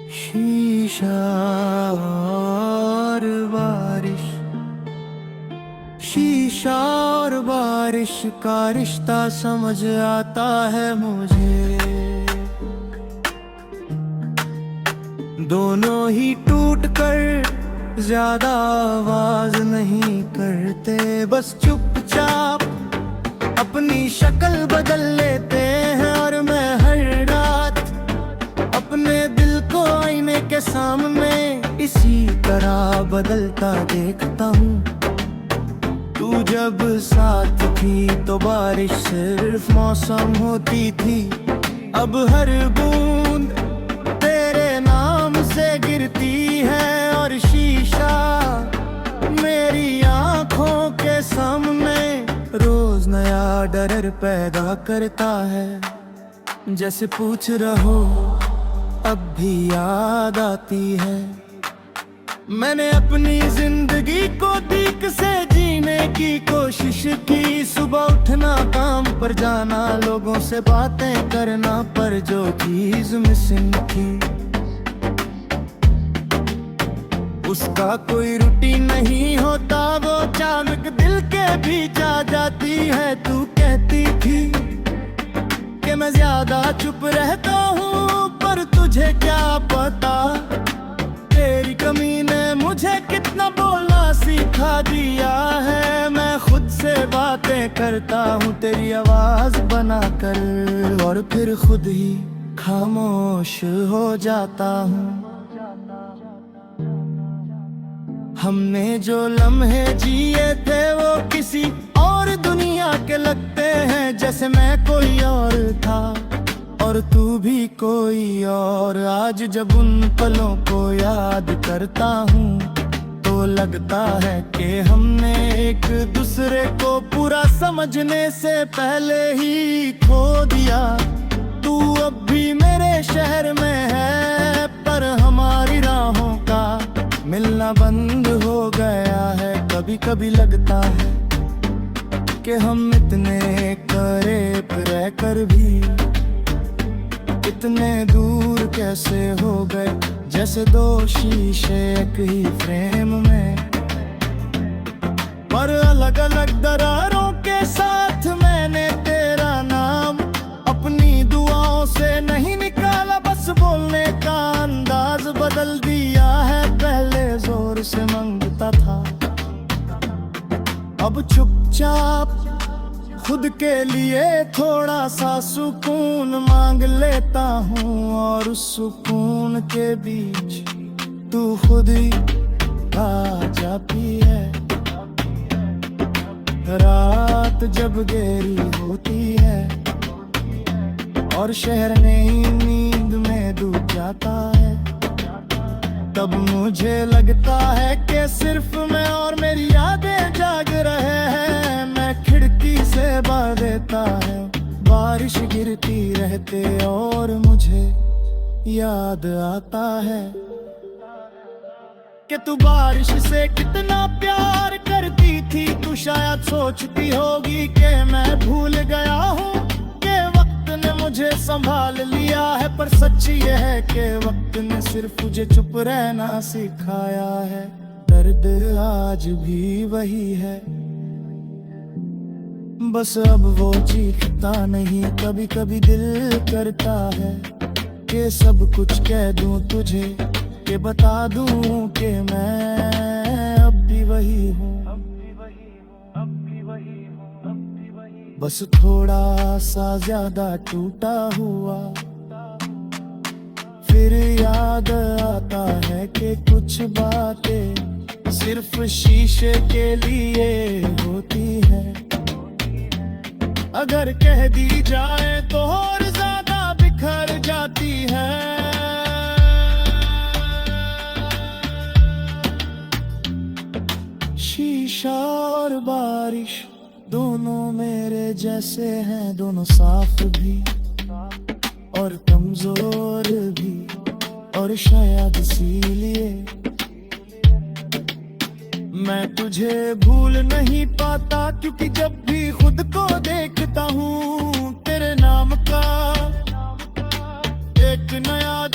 शीशा और बारिश, शीशा और बारिश का रिश्ता समझ आता है मुझे। दोनों ही टूट कर ज्यादा आवाज नहीं करते, बस चुपचाप अपनी शक्ल बदल लेते हैं। और मैं हर रात अपने दिल को आईने के सामने इसी तरह बदलता देखता हूँ। तू जब साथ थी तो बारिश सिर्फ मौसम होती थी, अब हर बूंद तेरे नाम से गिरती है। और शीशा मेरी आंखों के सामने रोज नया डर पैदा करता है, जैसे पूछ रहो अब भी याद आती है। मैंने अपनी जिंदगी को ठीक से जीने की कोशिश की, सुबह उठना, काम पर जाना, लोगों से बातें करना, पर जो चीज मिसिंग थी उसका कोई रूटीन नहीं होता। वो अचानक दिल के बीच आ जाती है। तू कहती थी कि मैं ज्यादा चुप रहता हूँ, पर तुझे क्या पता तेरी कमी ने मुझे कितना बोलना सिखा दिया है। मैं खुद से बातें करता हूँ तेरी आवाज बनाकर, और फिर खुद ही खामोश हो जाता हूँ। हमने जो लम्हे जिए थे वो किसी और दुनिया के लगते हैं, जैसे मैं कोई और था और तू भी कोई और। आज जब उन पलों को याद करता हूँ तो लगता है कि हमने एक दूसरे को पूरा समझने से पहले ही खो दिया। तू अब भी मेरे शहर में है, पर हमारी राहों का मिलना बंद हो गया है। कभी कभी लगता है कि हम इतने करीब रहकर भी इतने दूर कैसे हो गए, जैसे दो शीशे एक ही फ्रेम में, पर अलग अलग दरारों के साथ। मैंने तेरा नाम अपनी दुआओं से नहीं निकाला, बस बोलने का अंदाज बदल दिया है। पहले जोर से मांगता था, अब चुपचाप खुद के लिए थोड़ा सा सुकून मांग लेता हूँ। और उस सुकून के बीच तू खुद ही आ जाती है। रात जब गहरी होती है और शहर नई नींद में डूब जाता है, तब मुझे लगता है कि सिर्फ मैं और मेरी यादें जाग रहे हैं। मैं खिड़की से बाहर देता है, बारिश गिरती रहते और मुझे याद आता है कि तू बारिश से कितना प्यार करती थी। तू शायद सोचती होगी कि मैं भूल गया हूँ, कि वक्त ने मुझे संभाल लिया है। पर सच ये है कि वक्त ने सिर्फ मुझे चुप रहना सिखाया है। दर्द आज भी वही है, बस अब वो चीखता नहीं। कभी कभी दिल करता है कि सब कुछ कह दूं तुझे, कि बता दूं कि मैं अब भी वही हूँ। बस थोड़ा सा ज्यादा टूटा हुआ, फिर याद आता है कि कुछ बातें सिर्फ शीशे के लिए होती है। अगर कह दी जाए तो और ज्यादा बिखर जाती है। शीशा और बारिश दोनों मेरे जैसे हैं, दोनों साफ भी और कमजोर भी, और शायद इसीलिए मैं तुझे भूल नहीं पाता। क्योंकि जब भी खुद को देखता हूँ तेरे नाम का एक नया